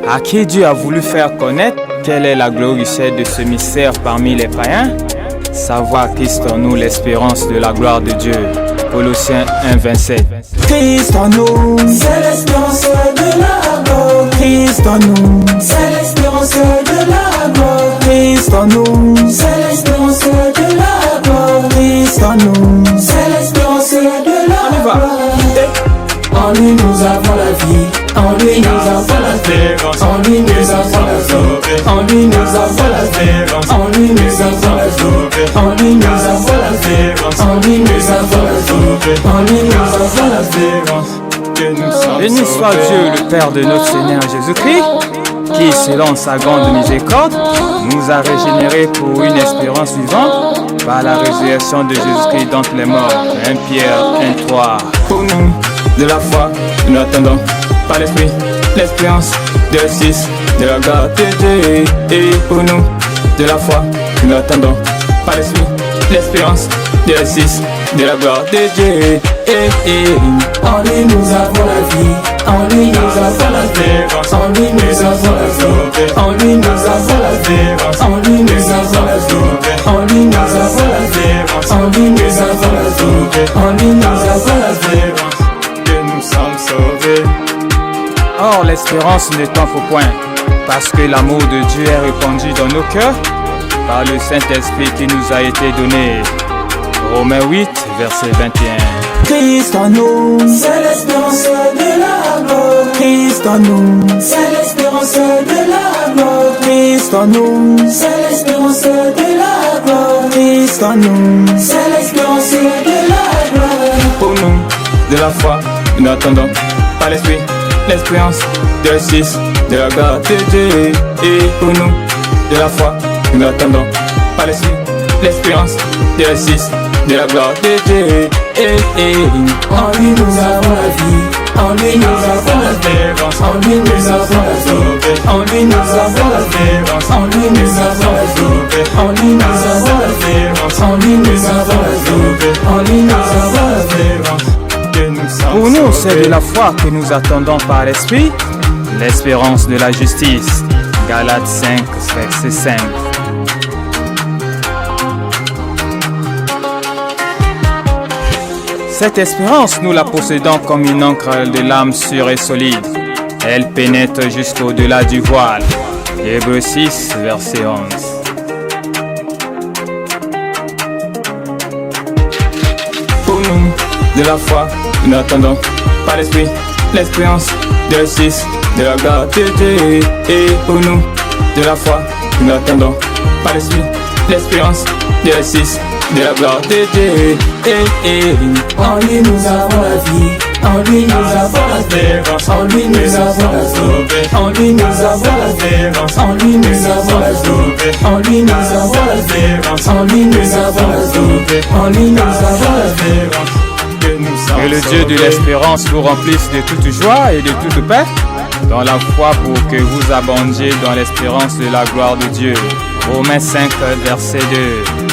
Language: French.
à qui Dieu a voulu faire connaître quelle est la gloire richesse de ce mystère parmi les païens, savoir Christ en nous l'espérance de la gloire de Dieu. Colossiens 1, 27. Christ en nous, c'est l'espérance de la gloire. Christ en nous, c'est l'espérance de la gloire. Christ en nous, c'est l'espérance de la gloire. Christ en nous, c'est l'espérance de la gloire. En lui nous avons la vie, en lui nous avons la paix, en lui nous avons la vie, en lui nous avons la paix, en lui nous avons la vie, en lui nous avons la paix, en lui nous avons la vie, en lui nous avons la paix. Béni soit Dieu, le Père de notre Seigneur Jésus-Christ, qui, selon sa grande miséricorde, nous a régénérés pour une espérance vivante par la résurrection de Jésus-Christ d'entre les morts. 1 Pierre 1, 3. Pour nous, de la foi, nous attendons par l'esprit, l'espérance de l'exercice de la gloire de Dieu. Et pour nous, de la foi, nous attendons par l'esprit, l'espérance de l'exercice de la gloire de Dieu. En lui nous avons la vie, en lui nous avons la paix, en lui nous avons la vie, en lui nous avons la paix, en lui nous avons la vie, en lui nous avons la paix, en lui nous avons la vie, en lui nous avons la paix. Or, l'espérance ne t'en faut point, parce que l'amour de Dieu est répandu dans nos cœurs par le Saint-Esprit qui nous a été donné. Romains 8, verset 21. Christ en nous, c'est l'espérance de la gloire. Christ en nous, c'est l'espérance de la gloire. Christ en nous, c'est l'espérance de la gloire. Christ en nous, c'est l'espérance de la gloire. Pour nous, de la foi, nous attendons par l'esprit, l'espérance de l'exercice de la gloire de Dieu. Et pour nous, de la foi, nous attendons par l'esprit, l'espérance de l'exercice de la gloire de Dieu. En lui nous avons la vie, en lui nous avons la paix, en lui nous avons la vie, en lui nous avons la paix, en lui nous avons la vie, en lui nous avons la paix, en lui nous avons la vie, en lui nous avons la paix. Pour nous, c'est de la foi que nous attendons par l'Esprit, l'espérance de la justice. Galates 5, verset 5. Cette espérance, nous la possédons comme une encre de l'âme sûre et solide. Elle pénètre jusqu'au-delà du voile. Hébreux 6, verset 11. Pour nous, de la foi, nous attendons par l'esprit, l'espérance de l'exercice de la gloire de Dieu. Et pour nous, de la foi, nous attendons par l'esprit, l'espérance de l'exercice de la gloire de Dieu. En lui nous avons la vie, en lui nous avons la paix, en lui nous avons la vie, en lui nous avons la paix, en lui nous avons la vie, en lui nous avons la paix, en lui nous avons la vie, en lui nous avons la paix. Que le Dieu de l'espérance vous remplisse de toute joie et de toute paix dans la foi pour que vous abondiez dans l'espérance de la gloire de Dieu. Romains 5, verset 2.